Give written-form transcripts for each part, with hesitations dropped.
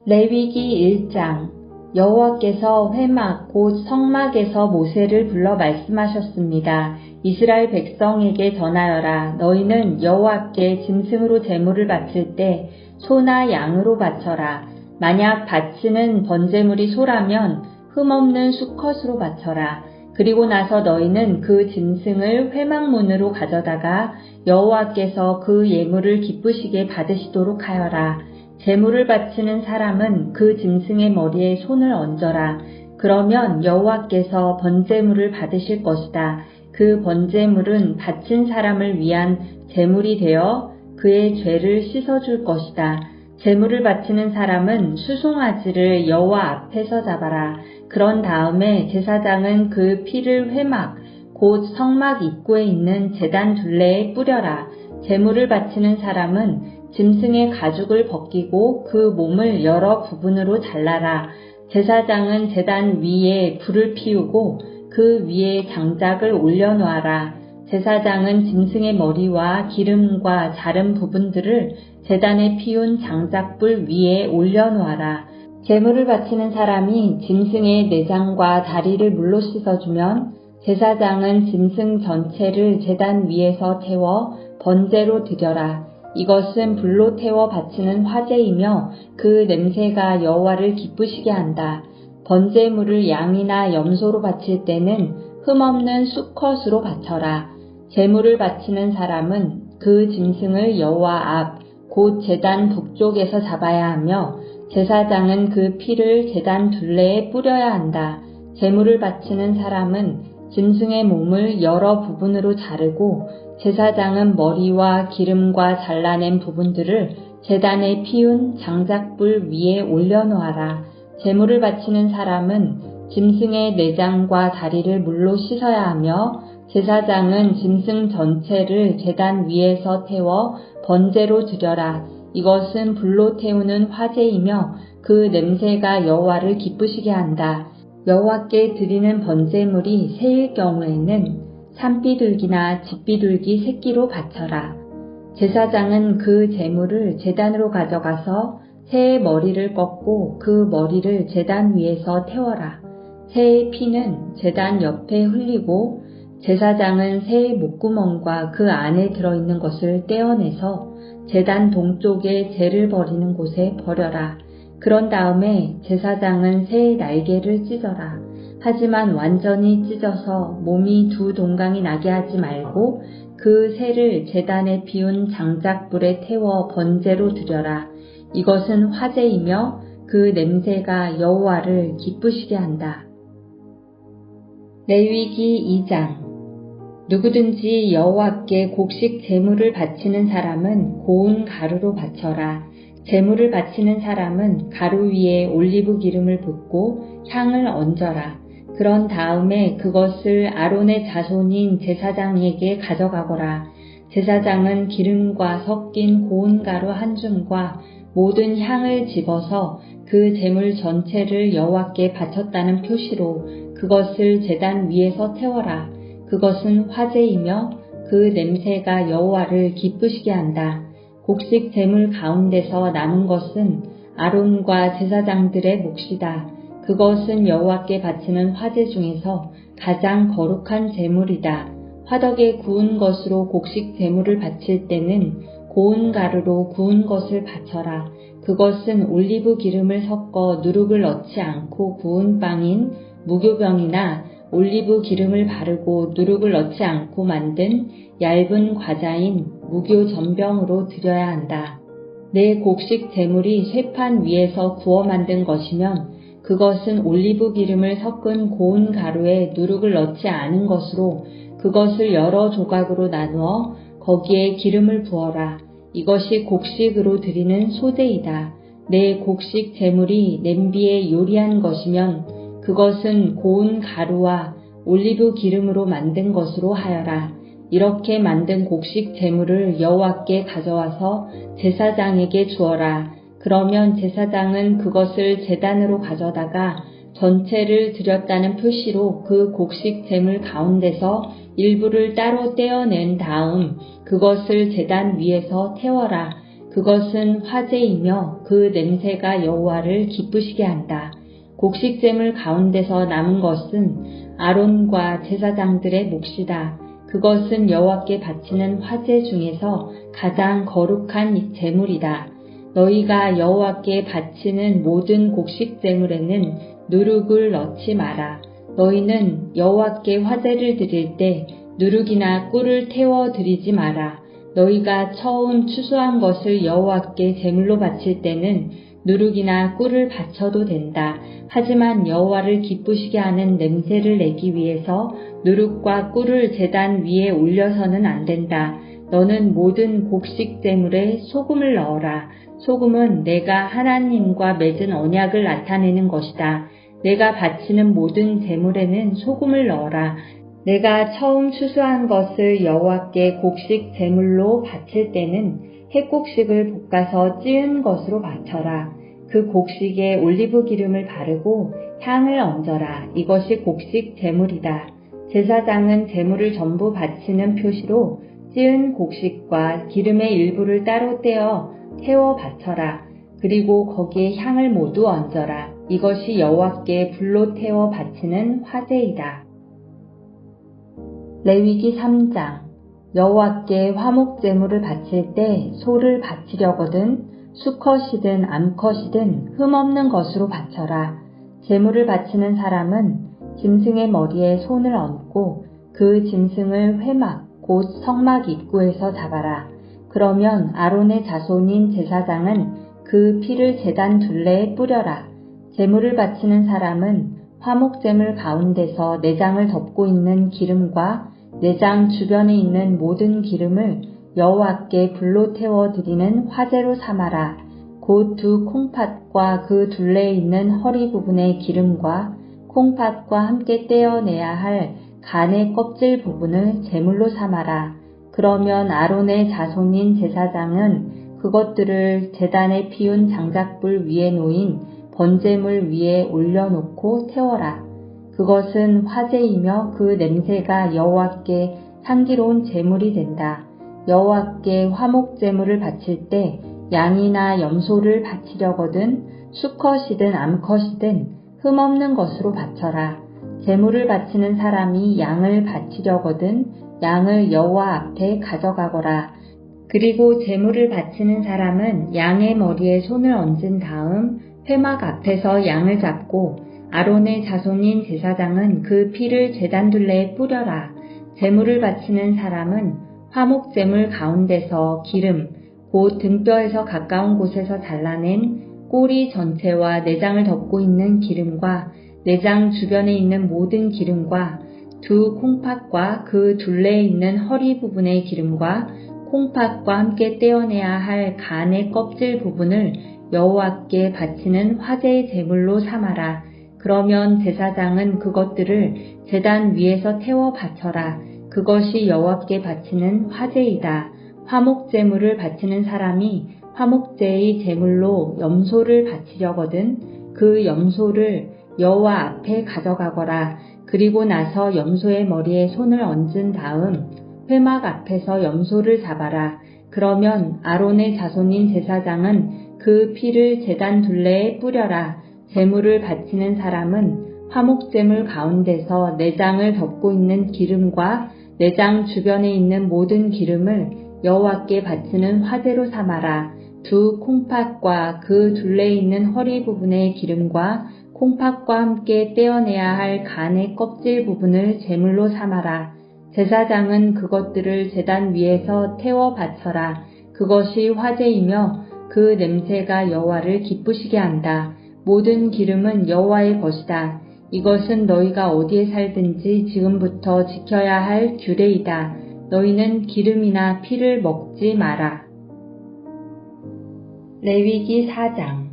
레위기 1장. 여호와께서 회막 곧 성막에서 모세를 불러 말씀하셨습니다. 이스라엘 백성에게 전하여라. 너희는 여호와께 짐승으로 제물을 바칠 때 소나 양으로 바쳐라. 만약 바치는 번제물이 소라면 흠없는 수컷으로 바쳐라. 그리고 나서 너희는 그 짐승을 회막문으로 가져다가 여호와께서 그 예물을 기쁘시게 받으시도록 하여라. 제물을 바치는 사람은 그 짐승의 머리에 손을 얹어라. 그러면 여호와께서 번제물을 받으실 것이다. 그 번제물은 바친 사람을 위한 제물이 되어 그의 죄를 씻어줄 것이다. 제물을 바치는 사람은 수송아지를 여호와 앞에서 잡아라. 그런 다음에 제사장은 그 피를 회막 곧 성막 입구에 있는 제단 둘레에 뿌려라. 제물을 바치는 사람은 짐승의 가죽을 벗기고 그 몸을 여러 부분으로 잘라라. 제사장은 제단 위에 불을 피우고 그 위에 장작을 올려놓아라. 제사장은 짐승의 머리와 기름과 자른 부분들을 제단에 피운 장작불 위에 올려놓아라. 제물을 바치는 사람이 짐승의 내장과 다리를 물로 씻어주면 제사장은 짐승 전체를 제단 위에서 태워 번제로 드려라. 이것은 불로 태워 바치는 화제이며 그 냄새가 여호와를 기쁘시게 한다. 번제물을 양이나 염소로 바칠 때는 흠없는 수컷으로 바쳐라. 제물을 바치는 사람은 그 짐승을 여호와 앞 곧 제단 북쪽에서 잡아야 하며 제사장은 그 피를 제단 둘레에 뿌려야 한다. 제물을 바치는 사람은 짐승의 몸을 여러 부분으로 자르고 제사장은 머리와 기름과 잘라낸 부분들을 제단에 피운 장작불 위에 올려놓아라. 제물을 바치는 사람은 짐승의 내장과 다리를 물로 씻어야 하며 제사장은 짐승 전체를 제단 위에서 태워 번제로 드려라. 이것은 불로 태우는 화제이며 그 냄새가 여호와를 기쁘시게 한다. 여호와께 드리는 번제물이 새일 경우에는 산비둘기나 집비둘기 새끼로 바쳐라. 제사장은 그 제물을 제단으로 가져가서 새의 머리를 꺾고 그 머리를 제단 위에서 태워라. 새의 피는 제단 옆에 흘리고 제사장은 새의 목구멍과 그 안에 들어있는 것을 떼어내서 제단 동쪽에 재를 버리는 곳에 버려라. 그런 다음에 제사장은 새의 날개를 찢어라. 하지만 완전히 찢어서 몸이 두 동강이 나게 하지 말고 그 새를 제단에 피운 장작불에 태워 번제로 드려라. 이것은 화제이며 그 냄새가 여호와를 기쁘시게 한다. 레위기 2장. 누구든지 여호와께 곡식 제물을 바치는 사람은 고운 가루로 바쳐라. 제물을 바치는 사람은 가루 위에 올리브 기름을 붓고 향을 얹어라. 그런 다음에 그것을 아론의 자손인 제사장에게 가져가거라. 제사장은 기름과 섞인 고운 가루 한 줌과 모든 향을 집어서 그 제물 전체를 여호와께 바쳤다는 표시로 그것을 제단 위에서 태워라. 그것은 화제이며 그 냄새가 여호와를 기쁘시게 한다. 곡식 제물 가운데서 남은 것은 아론과 제사장들의 몫이다. 그것은 여호와께 바치는 화제 중에서 가장 거룩한 제물이다. 화덕에 구운 것으로 곡식 제물을 바칠 때는 고운 가루로 구운 것을 바쳐라. 그것은 올리브 기름을 섞어 누룩을 넣지 않고 구운 빵인 무교병이나 올리브 기름을 바르고 누룩을 넣지 않고 만든 얇은 과자인 무교전병으로 드려야 한다. 내 곡식 제물이 쇠판 위에서 구워 만든 것이면 그것은 올리브 기름을 섞은 고운 가루에 누룩을 넣지 않은 것으로 그것을 여러 조각으로 나누어 거기에 기름을 부어라. 이것이 곡식으로 드리는 소제이다. 내 곡식 제물이 냄비에 요리한 것이면 그것은 고운 가루와 올리브 기름으로 만든 것으로 하여라. 이렇게 만든 곡식 제물을 여호와께 가져와서 제사장에게 주어라. 그러면 제사장은 그것을 제단으로 가져다가 전체를 드렸다는 표시로 그 곡식 제물 가운데서 일부를 따로 떼어낸 다음 그것을 제단 위에서 태워라. 그것은 화제이며 그 냄새가 여호와를 기쁘시게 한다. 곡식제물 가운데서 남은 것은 아론과 제사장들의 몫이다. 그것은 여호와께 바치는 화제 중에서 가장 거룩한 제물이다. 너희가 여호와께 바치는 모든 곡식제물에는 누룩을 넣지 마라. 너희는 여호와께 화제를 드릴 때 누룩이나 꿀을 태워 드리지 마라. 너희가 처음 추수한 것을 여호와께 제물로 바칠 때는 누룩이나 꿀을 바쳐도 된다. 하지만 여호와를 기쁘시게 하는 냄새를 내기 위해서 누룩과 꿀을 제단 위에 올려서는 안 된다. 너는 모든 곡식 제물에 소금을 넣어라. 소금은 내가 하나님과 맺은 언약을 나타내는 것이다. 내가 바치는 모든 제물에는 소금을 넣어라. 내가 처음 추수한 것을 여호와께 곡식 제물로 바칠 때는 햇곡식을 볶아서 찌은 것으로 바쳐라. 그 곡식에 올리브 기름을 바르고 향을 얹어라. 이것이 곡식 제물이다. 제사장은 제물을 전부 바치는 표시로 찌은 곡식과 기름의 일부를 따로 떼어 태워 바쳐라. 그리고 거기에 향을 모두 얹어라. 이것이 여호와께 불로 태워 바치는 화제이다. 레위기 3장. 여호와께 화목제물을 바칠 때 소를 바치려거든 수컷이든 암컷이든 흠없는 것으로 바쳐라. 제물을 바치는 사람은 짐승의 머리에 손을 얹고 그 짐승을 회막 곧 성막 입구에서 잡아라. 그러면 아론의 자손인 제사장은 그 피를 제단 둘레에 뿌려라. 제물을 바치는 사람은 화목제물 가운데서 내장을 덮고 있는 기름과 내장 주변에 있는 모든 기름을 여호와께 불로 태워 드리는 화제로 삼아라. 곧 두 콩팥과 그 둘레에 있는 허리 부분의 기름과 콩팥과 함께 떼어내야 할 간의 껍질 부분을 제물로 삼아라. 그러면 아론의 자손인 제사장은 그것들을 제단에 피운 장작불 위에 놓인 번제물 위에 올려놓고 태워라. 그것은 화제이며 그 냄새가 여호와께 향기로운 제물이 된다. 여호와께 화목제물을 바칠 때 양이나 염소를 바치려거든 수컷이든 암컷이든 흠없는 것으로 바쳐라. 제물을 바치는 사람이 양을 바치려거든 양을 여호와 앞에 가져가거라. 그리고 제물을 바치는 사람은 양의 머리에 손을 얹은 다음 회막 앞에서 양을 잡고 아론의 자손인 제사장은 그 피를 제단 둘레에 뿌려라. 제물을 바치는 사람은 화목제물 가운데서 기름, 곧 등뼈에서 가까운 곳에서 잘라낸 꼬리 전체와 내장을 덮고 있는 기름과 내장 주변에 있는 모든 기름과 두 콩팥과 그 둘레에 있는 허리 부분의 기름과 콩팥과 함께 떼어내야 할 간의 껍질 부분을 여호와께 바치는 화제의 제물로 삼아라. 그러면 제사장은 그것들을 제단 위에서 태워 바쳐라. 그것이 여호와께 바치는 화제이다. 화목제물을 바치는 사람이 화목제의 제물로 염소를 바치려거든 그 염소를 여호와 앞에 가져가거라. 그리고 나서 염소의 머리에 손을 얹은 다음 회막 앞에서 염소를 잡아라. 그러면 아론의 자손인 제사장은 그 피를 제단 둘레에 뿌려라. 제물을 바치는 사람은 화목제물 가운데서 내장을 덮고 있는 기름과 내장 주변에 있는 모든 기름을 여호와께 바치는 화제로 삼아라. 두 콩팥과 그 둘레에 있는 허리 부분의 기름과 콩팥과 함께 떼어내야 할 간의 껍질 부분을 제물로 삼아라. 제사장은 그것들을 제단 위에서 태워 바쳐라. 그것이 화제이며 그 냄새가 여호와를 기쁘시게 한다. 모든 기름은 여호와의 것이다. 이것은 너희가 어디에 살든지 지금부터 지켜야 할 규례이다. 너희는 기름이나 피를 먹지 마라. 레위기 4장.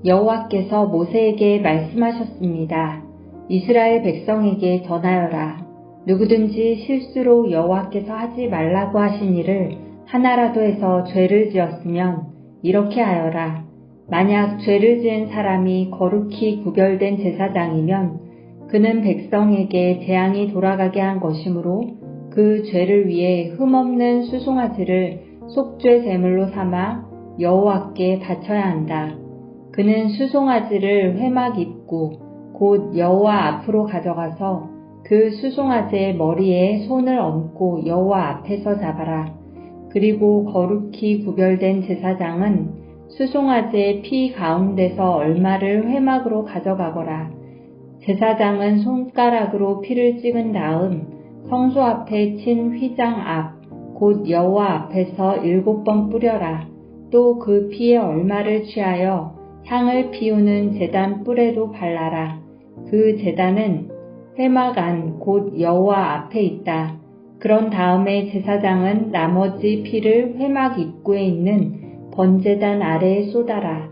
여호와께서 모세에게 말씀하셨습니다. 이스라엘 백성에게 전하여라. 누구든지 실수로 여호와께서 하지 말라고 하신 일을 하나라도 해서 죄를 지었으면 이렇게 하여라. 만약 죄를 지은 사람이 거룩히 구별된 제사장이면 그는 백성에게 재앙이 돌아가게 한 것이므로 그 죄를 위해 흠없는 수송아지를 속죄 제물로 삼아 여호와께 바쳐야 한다. 그는 수송아지를 회막 입구 곧 여호와 앞으로 가져가서 그 수송아지의 머리에 손을 얹고 여호와 앞에서 잡아라. 그리고 거룩히 구별된 제사장은 수송아지의 피 가운데서 얼마를 회막으로 가져가거라. 제사장은 손가락으로 피를 찍은 다음 성소 앞에 친 휘장 앞 곧 여호와 앞에서 7번 뿌려라. 또 그 피의 얼마를 취하여 향을 피우는 제단 뿔에도 발라라. 그 제단은 회막 안 곧 여호와 앞에 있다. 그런 다음에 제사장은 나머지 피를 회막 입구에 있는 번제단 아래에 쏟아라.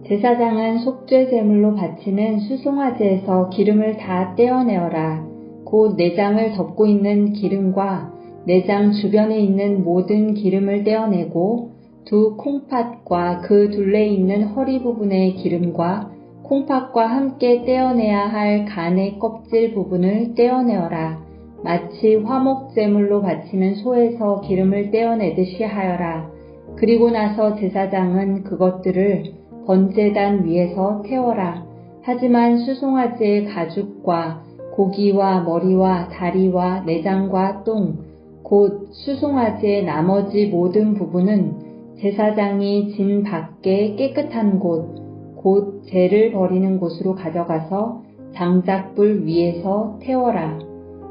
제사장은 속죄 제물로 바치는 수송아지에서 기름을 다 떼어내어라. 곧 내장을 덮고 있는 기름과 내장 주변에 있는 모든 기름을 떼어내고 두 콩팥과 그 둘레에 있는 허리 부분의 기름과 콩팥과 함께 떼어내야 할 간의 껍질 부분을 떼어내어라. 마치 화목제물로 바치는 소에서 기름을 떼어내듯이 하여라. 그리고 나서 제사장은 그것들을 번제단 위에서 태워라. 하지만 수송아지의 가죽과 고기와 머리와 다리와 내장과 똥, 곧 수송아지의 나머지 모든 부분은 제사장이 진 밖에 깨끗한 곳, 곧 죄를 버리는 곳으로 가져가서 장작불 위에서 태워라.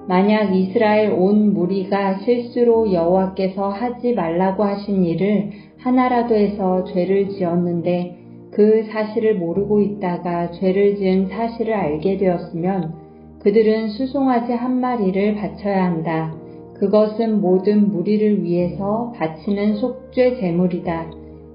만약 이스라엘 온 무리가 실수로 여호와께서 하지 말라고 하신 일을 하나라도 해서 죄를 지었는데 그 사실을 모르고 있다가 죄를 지은 사실을 알게 되었으면 그들은 수송아지 한 마리를 바쳐야 한다. 그것은 모든 무리를 위해서 바치는 속죄 제물이다.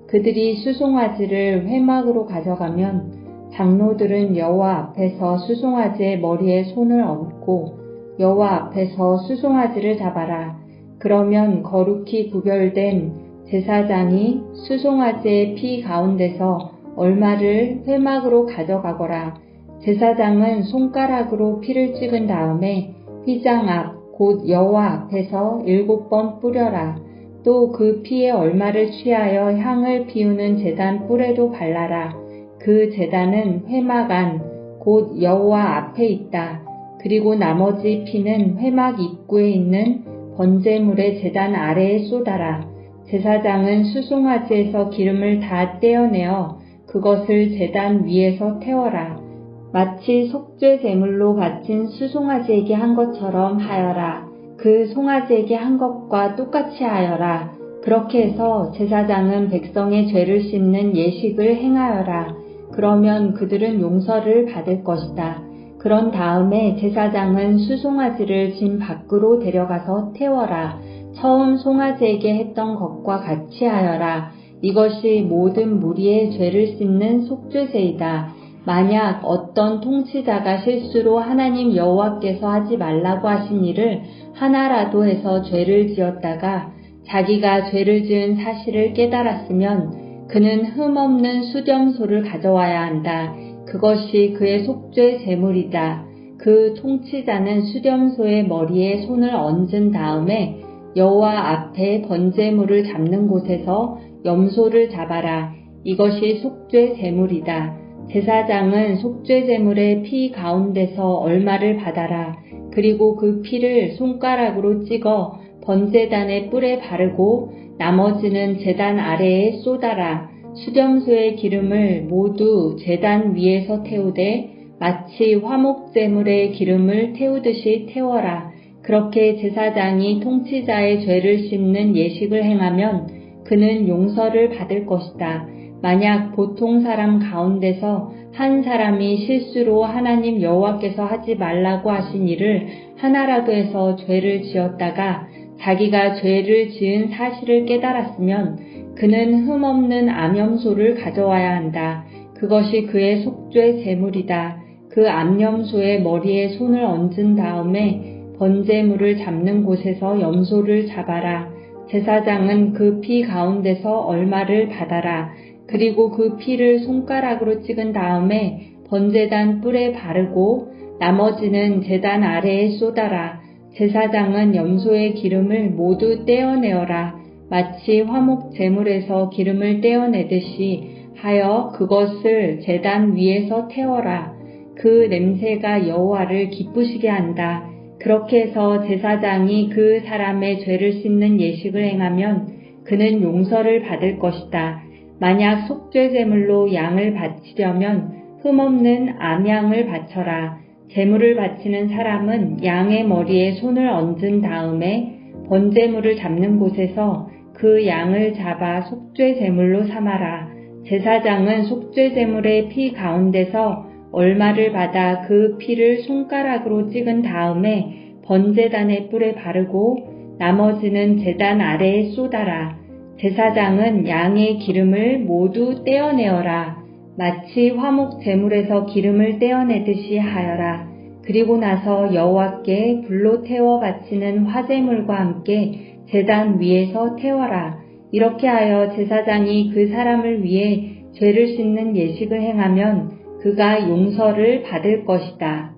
그들이 수송아지를 회막으로 가져가면 장로들은 여호와 앞에서 수송아지의 머리에 손을 얹고 여호와 앞에서 수송아지를 잡아라. 그러면 거룩히 구별된 제사장이 수송아지의 피 가운데서 얼마를 회막으로 가져가거라. 제사장은 손가락으로 피를 찍은 다음에 휘장 앞 곧 여호와 앞에서 7번 뿌려라. 또 그 피의 얼마를 취하여 향을 피우는 제단 뿔에도 발라라. 그 제단은 회막 안 곧 여호와 앞에 있다. 그리고 나머지 피는 회막 입구에 있는 번제물의 제단 아래에 쏟아라. 제사장은 수송아지에서 기름을 다 떼어내어 그것을 제단 위에서 태워라. 마치 속죄 제물로 바친 수송아지에게 한 것처럼 하여라. 그 송아지에게 한 것과 똑같이 하여라. 그렇게 해서 제사장은 백성의 죄를 씻는 예식을 행하여라. 그러면 그들은 용서를 받을 것이다. 그런 다음에 제사장은 수송아지를 진 밖으로 데려가서 태워라. 처음 송아지에게 했던 것과 같이 하여라. 이것이 모든 무리의 죄를 씻는 속죄제이다. 만약 어떤 통치자가 실수로 하나님 여호와께서 하지 말라고 하신 일을 하나라도 해서 죄를 지었다가 자기가 죄를 지은 사실을 깨달았으면 그는 흠없는 수렴소를 가져와야 한다. 그것이 그의 속죄 제물이다. 그 통치자는 수렴소의 머리에 손을 얹은 다음에 여호와 앞에 번제물을 잡는 곳에서 염소를 잡아라. 이것이 속죄 제물이다. 제사장은 속죄 제물의 피 가운데서 얼마를 받아라. 그리고 그 피를 손가락으로 찍어 번제단의 뿔에 바르고 나머지는 제단 아래에 쏟아라. 수렴소의 기름을 모두 제단 위에서 태우되 마치 화목제물의 기름을 태우듯이 태워라. 그렇게 제사장이 통치자의 죄를 씻는 예식을 행하면 그는 용서를 받을 것이다. 만약 보통 사람 가운데서 한 사람이 실수로 하나님 여호와께서 하지 말라고 하신 일을 하나라도 해서 죄를 지었다가 자기가 죄를 지은 사실을 깨달았으면 그는 흠없는 암염소를 가져와야 한다. 그것이 그의 속죄 제물이다. 그 암염소의 머리에 손을 얹은 다음에 번제물을 잡는 곳에서 염소를 잡아라. 제사장은 그 피 가운데서 얼마를 받아라. 그리고 그 피를 손가락으로 찍은 다음에 번제단 뿔에 바르고 나머지는 제단 아래에 쏟아라. 제사장은 염소의 기름을 모두 떼어내어라. 마치 화목 제물에서 기름을 떼어내듯이 하여 그것을 제단 위에서 태워라. 그 냄새가 여호와를 기쁘시게 한다. 그렇게 해서 제사장이 그 사람의 죄를 씻는 예식을 행하면 그는 용서를 받을 것이다. 만약 속죄 제물로 양을 바치려면 흠없는 암양을 바쳐라. 제물을 바치는 사람은 양의 머리에 손을 얹은 다음에 번제물을 잡는 곳에서 그 양을 잡아 속죄 제물로 삼아라. 제사장은 속죄 제물의 피 가운데서 얼마를 받아 그 피를 손가락으로 찍은 다음에 번제단의 뿔에 바르고 나머지는 제단 아래에 쏟아라. 제사장은 양의 기름을 모두 떼어내어라. 마치 화목 제물에서 기름을 떼어내듯이 하여라. 그리고 나서 여호와께 불로 태워 바치는 화제물과 함께 제단 위에서 태워라. 이렇게 하여 제사장이 그 사람을 위해 죄를 씻는 예식을 행하면 그가 용서를 받을 것이다.